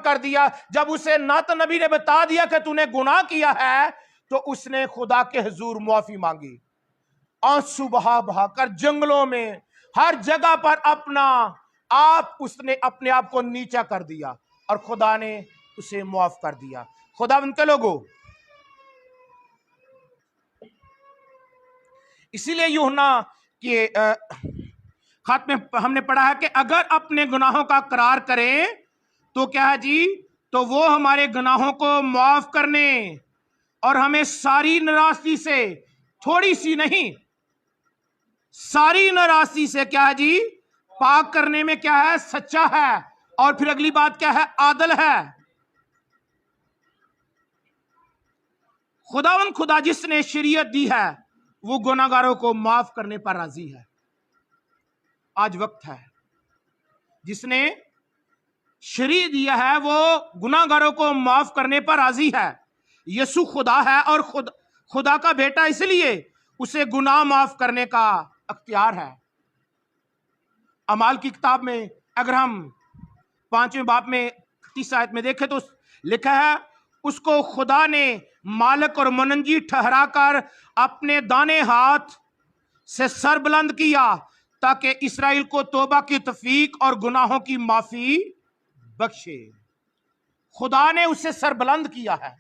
कर दिया। जब उसे नात नबी ने बता दिया कि तूने गुनाह किया है, तो उसने खुदा के हुजूर माफी मांगी। आंसू बहा बहा कर जंगलों में हर जगह पर उसने अपने आप को नीचा कर दिया और खुदा ने उसे माफ कर दिया। खुदा उनके लोगों, इसीलिए यूहन्ना के खत में हमने पढ़ा है कि अगर अपने गुनाहों का करार करें तो क्या है जी, तो वो हमारे गुनाहों को माफ करने और हमें सारी नाराजगी से, थोड़ी सी नहीं, सारी नाराजगी से क्या है जी, पाक करने में क्या है, सच्चा है। और फिर अगली बात क्या है, आदल है। खुदा जिसने शरीयत दी है वो गुनाहगारों को माफ करने पर राजी है। आज वक्त है, जिसने शरीयत दिया है वो गुनाहगारों को माफ करने पर राजी है। यीशु खुदा है और खुदा का बेटा, इसलिए उसे गुनाह माफ करने का अख्तियार है। अमाल की किताब में अगर हम 5वें बाब में 30 आयत में देखें तो लिखा है, उसको खुदा ने मालिक और मुनजी ठहरा कर अपने दाने हाथ से सर बुलंद किया ताकि इस्राएल को तौबा की तौफीक और गुनाहों की माफी बख्शे। खुदा ने उसे सर बुलंद किया है।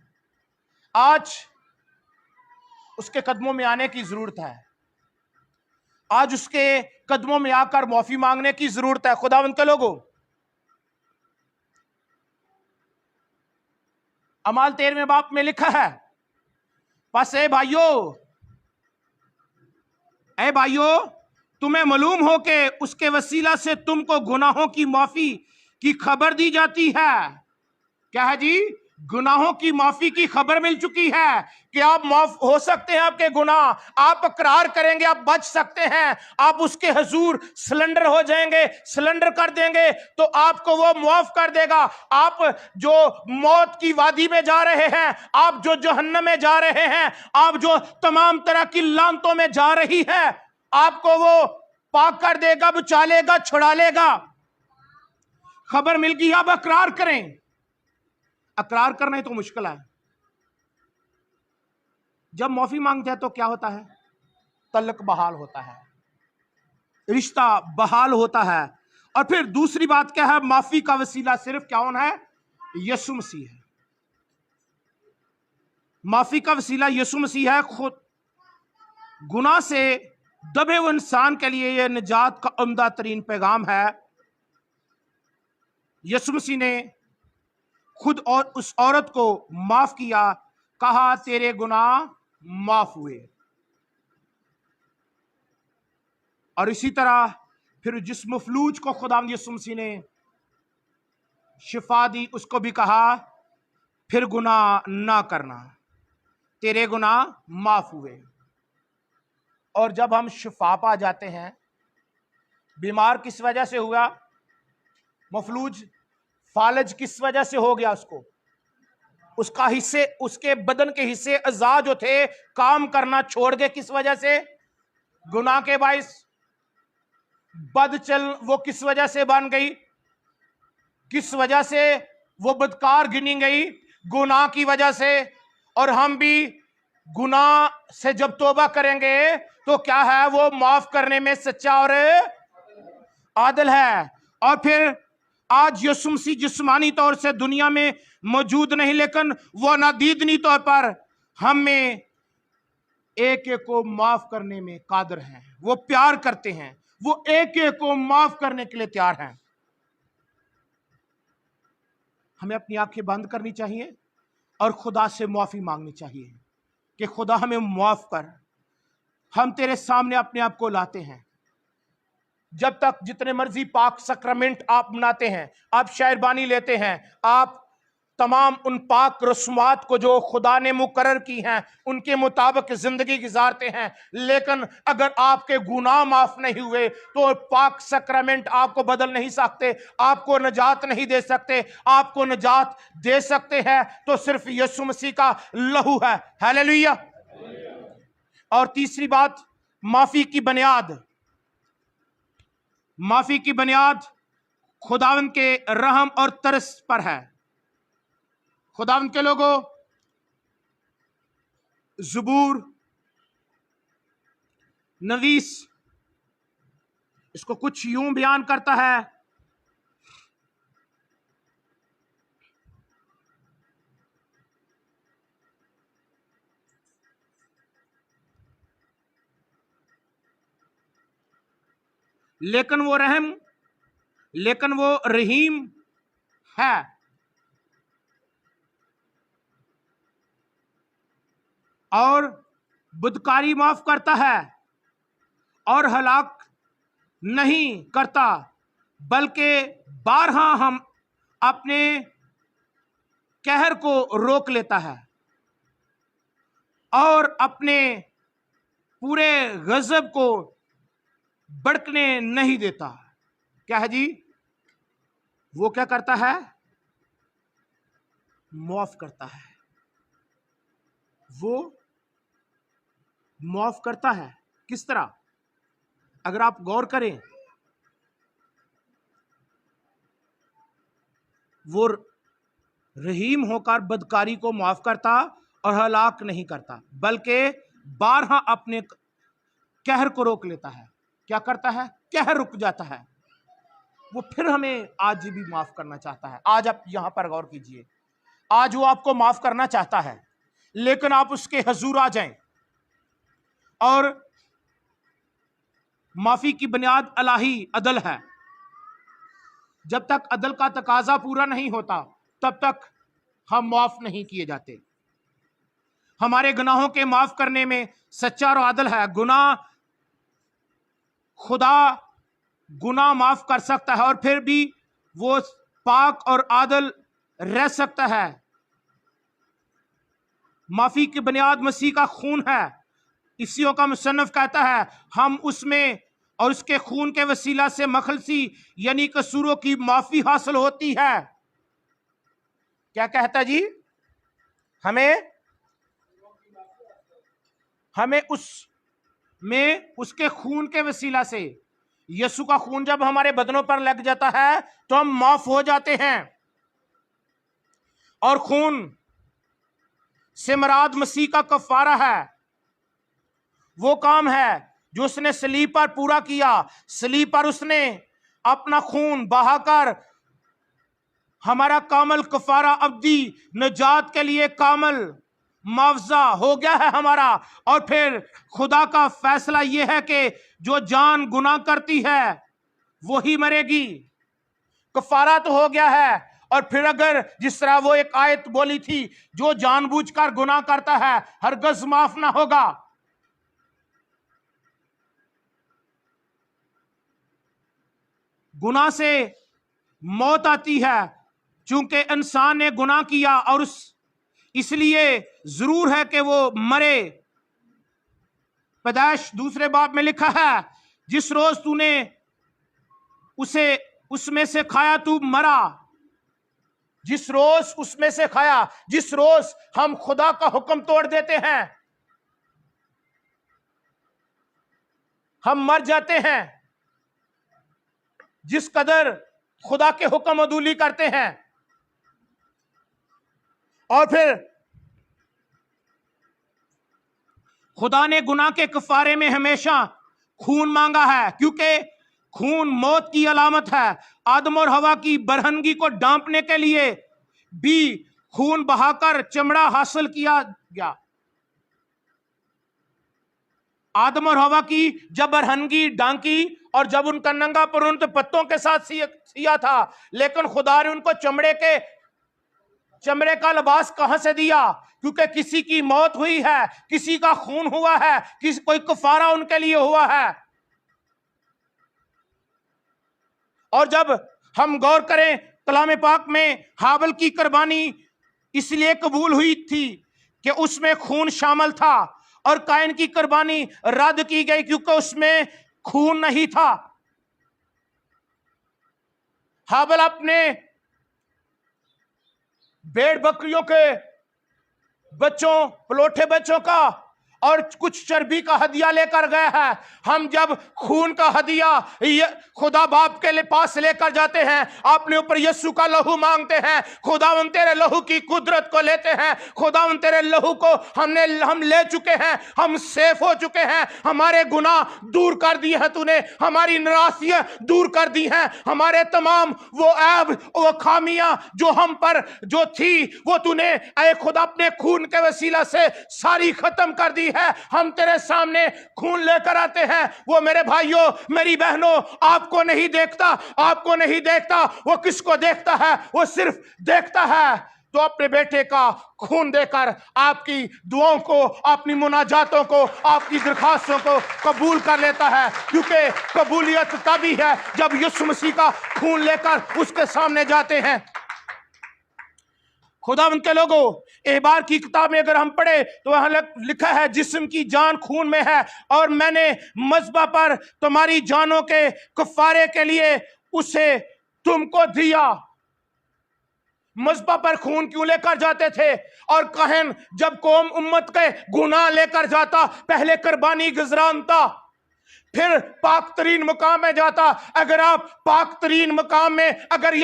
आज उसके कदमों में आने की जरूरत है। आज उसके कदमों में आकर माफी मांगने की जरूरत है। खुदावंद के लोगों, अमाल 13वें बाब में लिखा है, बस ए भाइयों तुम्हें मालूम हो कि उसके वसीला से तुमको गुनाहों की माफी की खबर दी जाती है। क्या है जी, गुनाहों की माफी की खबर मिल चुकी है कि आप माफ हो सकते हैं। आपके गुनाह आप इकरार करेंगे, आप बच सकते हैं। आप उसके हुजूर सिलेंडर हो जाएंगे, सिलेंडर कर देंगे तो आपको वो माफ कर देगा। आप जो मौत की वादी में जा रहे हैं, आप जो जहन्नम में जा रहे हैं, आप जो तमाम तरह की लानतों में जा रही है, आपको वो पाक कर देगा, बचा लेगा, छुड़ा लेगा। खबर मिल गई, आप इकरार करें। इकरार करना ही तो मुश्किल है। जब माफी मांगते हैं तो क्या होता है, तल्लक बहाल होता है, रिश्ता बहाल होता है। और फिर दूसरी बात क्या है, माफी का वसीला सिर्फ कौन है, यीशु मसीह है। माफी का वसीला यीशु मसीह है। खुद गुनाह से दबे हुए इंसान के लिए यह निजात का उम्दा तरीन पैगाम है। यीशु मसीह ने खुद और उस औरत को माफ किया, कहा तेरे गुनाह माफ हुए। और इसी तरह फिर जिस मफलूज को खुदावंद यीशु मसीह ने शिफा दी, उसको भी कहा फिर गुनाह ना करना, तेरे गुनाह माफ हुए। और जब हम शिफा पा जाते हैं, बीमार किस वजह से हुआ, मफलूज फालज किस वजह से हो गया, उसका हिस्से, उसके बदन के हिस्से अज़ा जो थे काम करना छोड़ गए, किस वजह से, गुनाह के बाइस। बदचल वो किस वजह से बन गई, किस वजह से वो बदकार गिनी गई, गुनाह की वजह से। और हम भी गुनाह से जब तौबा करेंगे तो क्या है, वो माफ करने में सच्चा और आदल है। और फिर आज यीशु मसीह जिस्मानी तौर से दुनिया में मौजूद नहीं, लेकिन वो नादीदनी तौर पर हमें एक एक को माफ करने में कादर हैं। वो प्यार करते हैं, वो एक एक को माफ करने के लिए तैयार हैं। हमें अपनी आंखें बंद करनी चाहिए और खुदा से माफी मांगनी चाहिए कि खुदा हमें माफ कर। हम तेरे सामने अपने आप को लाते हैं। जब तक जितने मर्जी पाक सक्रमेंट आप मनाते हैं, आप शायरबानी लेते हैं, आप तमाम उन पाक रस्मात को जो खुदा ने मुकर्रर की हैं उनके मुताबिक जिंदगी गुजारते हैं, लेकिन अगर आपके गुनाह माफ नहीं हुए तो पाक सक्रमेंट आपको बदल नहीं सकते, आपको नजात नहीं दे सकते। आपको नजात दे सकते हैं तो सिर्फ यीशु मसीह का लहू है। हालेलुया। और तीसरी बात, माफी की बुनियाद, माफी की बुनियाद खुदावंद के रहम और तरस पर है। खुदावंद के लोगों, ज़बूर नवीस इसको कुछ यूं बयान करता है, लेकिन वो रहीम है और बदकारी माफ करता है और हलाक नहीं करता, बल्कि बारहा हम अपने कहर को रोक लेता है और अपने पूरे गजब को भड़कने नहीं देता। क्या है जी? वो क्या करता है? माफ करता है। वो माफ करता है। किस तरह? अगर आप गौर करें, वो रहीम होकर बदकारी को माफ करता और हलाक नहीं करता, बल्कि बारहा अपने कहर को रोक लेता है। क्या करता है? कहर रुक जाता है। वो फिर हमें आज भी माफ करना चाहता है। आज आप यहां पर गौर कीजिए, आज वो आपको माफ करना चाहता है, लेकिन आप उसके हजूर आ जाएं और माफी की बुनियाद इलाही अदल है। जब तक अदल का तकाजा पूरा नहीं होता, तब तक हम माफ नहीं किए जाते। हमारे गुनाहों के माफ करने में सच्चा और आदल है। खुदा गुनाह माफ कर सकता है और फिर भी वो पाक और आदल रह सकता है। माफी की बुनियाद मसीह का खून है। इसियों का मुसन्निफ कहता है, हम उसमें और उसके खून के वसीला से मखलसी यानी कसूरों की माफी हासिल होती है। क्या कहता जी? हमें उसके खून के वसीला से, यीशु का खून जब हमारे बदनों पर लग जाता है तो हम माफ हो जाते हैं। और खून से मुराद मसीह का कफारा है। वो काम है जो उसने सलीब पर पूरा किया। सलीब पर उसने अपना खून बहाकर हमारा कामल कफारा, अब्दी नजात के लिए कामल मुआवजा हो गया है हमारा। और फिर खुदा का फैसला यह है कि जो जान गुनाह करती है वही मरेगी। कफारा तो हो गया है, और फिर अगर जिस तरह वो एक आयत बोली थी, जो जानबूझकर गुनाह करता है हरगिज़ माफ ना होगा। गुनाह से मौत आती है चूंकि इंसान ने गुनाह किया, और इसलिए जरूर है कि वो मरे। पैदाइश 2 बाब में लिखा है, जिस रोज तूने उसमें से खाया तू मरा। जिस रोज उसमें से खाया, जिस रोज हम खुदा का हुक्म तोड़ देते हैं, हम मर जाते हैं। जिस कदर खुदा के हुक्म अदूली करते हैं, और फिर खुदा ने गुनाह के कफारे में हमेशा खून मांगा है, क्योंकि खून मौत की अलामत है। आदम और हवा की बरहनगी को डांपने के लिए भी खून बहाकर चमड़ा हासिल किया गया। आदम और हवा की जब बरहनगी डांकी और जब उनका नंगा पुरुन तो पत्तों के साथ सिया था, लेकिन खुदा ने उनको चमड़े का लिबास कहां से दिया? क्योंकि किसी की मौत हुई है, किसी का खून हुआ है, कोई कफारा उनके लिए हुआ है। और जब हम गौर करें कलाम पाक में, हाबिल की कुर्बानी इसलिए कबूल हुई थी कि उसमें खून शामिल था, और कायन की कुर्बानी रद्द की गई क्योंकि उसमें खून नहीं था। हाबिल अपने भेड़ बकरियों के बच्चों, पलोठे बच्चों का और कुछ चर्बी का हदिया लेकर गए हैं। हम जब खून का हदिया खुदा बाप के लिए पास लेकर जाते हैं, अपने ऊपर यीशु का लहू मांगते हैं, खुदावन तेरे लहू की कुदरत को लेते हैं। खुदावन तेरे लहू को हम ले चुके हैं, हम सेफ हो चुके हैं। हमारे गुनाह दूर कर दिए हैं तूने, हमारी निराशियां दूर कर दी हैं, हमारे तमाम वो ऐब वो खामियां जो हम पर जो थी वो तूने ऐ खुदा अपने खून के वसीला से सारी खत्म कर दी है। हम तेरे सामने खून लेकर आते हैं। वो मेरे भाइयों मेरी बहनों आपको नहीं देखता, आपको नहीं देखता। वो किसको देखता है? वो सिर्फ देखता है तो अपने बेटे का खून देकर आपकी दुआओं को, अपनी मुनाजातों को, आपकी दरखास्तों को कबूल कर लेता है। क्योंकि कबूलियत तभी है जब यीशु मसीह का खून लेकर उसके सामने जाते हैं। खुदावंद के लोगों, एहबार की किताब में अगर हम पढ़े तो वहां लिखा है, जिस्म की जान खून में है और मैंने मज़बा पर तुम्हारी जानों के कफारे के लिए उसे तुमको दिया। मज़बा पर खून क्यों लेकर जाते थे? और कहन जब कौम उम्मत के गुनाह लेकर जाता, पहले कुर्बानी गुजरानता, फिर पाक तरीन मुकाम में जाता। अगर आप पाक तरीन मुकाम में अगर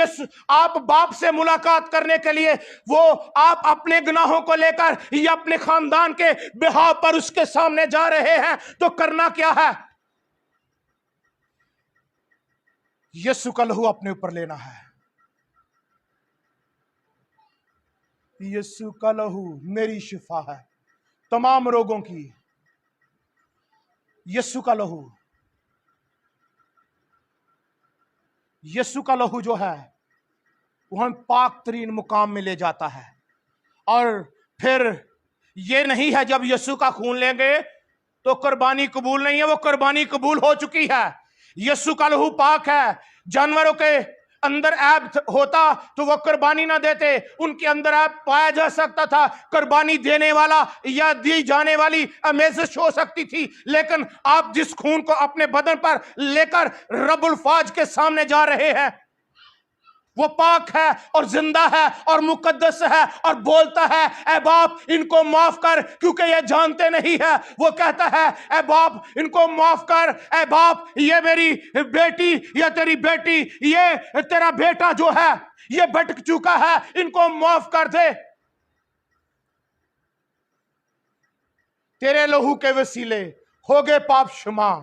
आप बाप से मुलाकात करने के लिए वो आप अपने गुनाहों को लेकर या अपने खानदान के बिहाव पर उसके सामने जा रहे हैं, तो करना क्या है? यीशु का लहू अपने ऊपर लेना है। यीशु का लहू मेरी शिफा है तमाम रोगों की। यीशु का लहू, यीशु का लहू जो है वो हम पाक तरीन मुकाम में ले जाता है। और फिर ये नहीं है जब यीशु का खून लेंगे तो कुर्बानी कबूल नहीं है, वो कुर्बानी कबूल हो चुकी है। यीशु का लहू पाक है। जानवरों के अंदर ऐब होता तो वो कुर्बानी ना देते, उनके अंदर ऐब पाया जा सकता था, कुर्बानी देने वाला या दी जाने वाली अमेजिश हो सकती थी। लेकिन आप जिस खून को अपने बदन पर लेकर रब्बुल फाज के सामने जा रहे हैं, वो पाक है और जिंदा है और मुकद्दस है और बोलता है, ऐ बाप इनको माफ कर क्योंकि ये जानते नहीं है। वो कहता है, ऐ बाप इनको माफ कर, ऐ बाप ये मेरी बेटी या तेरी बेटी, ये तेरा बेटा जो है ये भटक चुका है, इनको माफ कर दे। तेरे लहू के वसीले हो गए पाप क्षमा,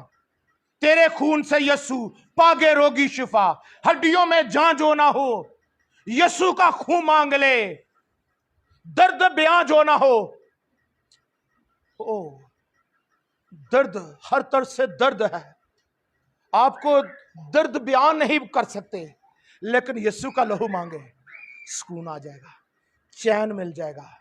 तेरे खून से यीशु पागे रोगी शिफा, हड्डियों में जान जो ना हो यीशु का खून मांग ले, दर्द बयां जो ना हो। ओ दर्द, हर तरह से दर्द है, आपको दर्द बयान नहीं कर सकते, लेकिन यीशु का लहू मांगे, सुकून आ जाएगा, चैन मिल जाएगा,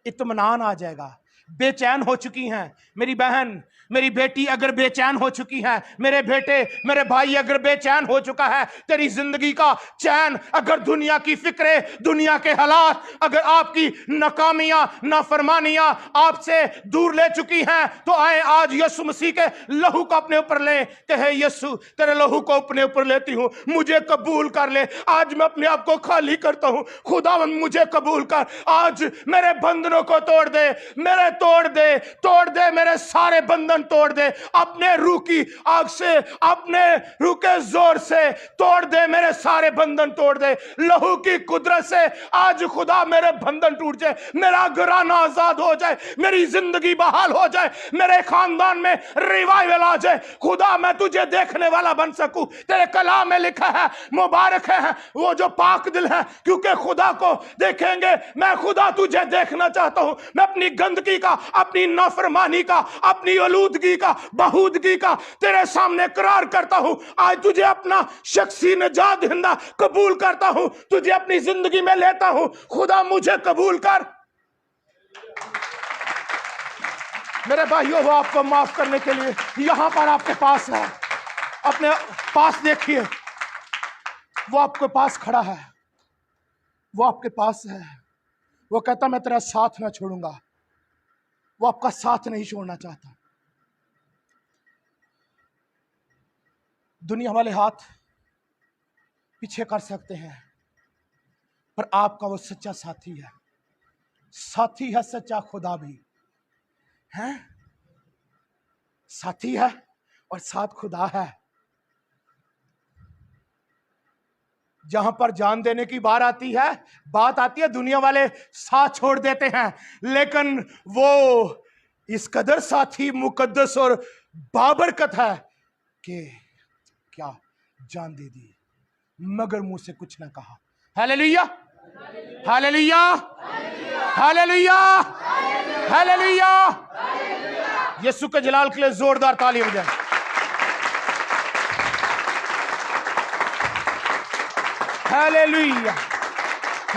इत्मीनान आ जाएगा। बेचैन हो चुकी हैं मेरी बहन, मेरी बेटी अगर बेचैन हो चुकी है, मेरे बेटे मेरे भाई अगर बेचैन हो चुका है, तेरी जिंदगी का चैन अगर दुनिया की फिक्रे, दुनिया के हालात, अगर आपकी नाकामियां नाफरमानियां आपसे दूर ले चुकी हैं, तो आए आज यीशु मसीह के लहू को अपने ऊपर ले। कहे यीशु तेरे लहू को अपने ऊपर लेती हूं, मुझे कबूल कर ले। आज मैं अपने आप को खाली करता हूं, खुदावंद मुझे कबूल कर। आज मेरे बंधनों को तोड़ दे, मेरे तोड़ दे मेरे सारे बंधन तोड़ दे, अपने रूह की आग से, अपने रूह के जोर से तोड़ दे, मेरे सारे बंधन तोड़ दे। लहू की कुदरत से आज खुदा मेरे बंधन टूट जाए, मेरा घराना आजाद हो जाए, मेरी जिंदगी बहाल हो जाए, मेरे खानदान में रिवाइवल आ जाए। खुदा मैं तुझे देखने वाला बन सकूं। तेरे कलाम में लिखा है, मुबारक है वो जो पाक दिल है क्योंकि खुदा को देखेंगे। मैं खुदा तुझे देखना चाहता हूं। मैं अपनी गंदगी का, अपनी नाफरमानी का, अपनी आलूदगी का, बहूदगी का तेरे सामने करार करता हूं। आज तुझे अपना शख्सी निजात दहिंदा कबूल करता हूं, तुझे अपनी जिंदगी में लेता हूं। खुदा मुझे कबूल कर। मेरे भाइयों, वो आपको माफ करने के लिए यहां पर आपके पास है। अपने पास देखिए, वो आपके पास खड़ा है, वो आपके पास है। वो कहता मैं तेरा साथ ना छोड़ूंगा। वो आपका साथ नहीं छोड़ना चाहता। दुनिया वाले हाथ पीछे कर सकते हैं, पर आपका वो सच्चा साथी है, साथी है सच्चा खुदा भी है। साथी है और साथ खुदा है। जहां पर जान देने की बात आती है, दुनिया वाले साथ छोड़ देते हैं, लेकिन वो इस कदर साथी मुकद्दस और बाबरकत है कि क्या जान दे दी मगर मुंह से कुछ ना कहा। Hallelujah, hallelujah, hallelujah, hallelujah. यीशु के जलाल के लिए जोरदार ताली बजाएं। हालेलुया।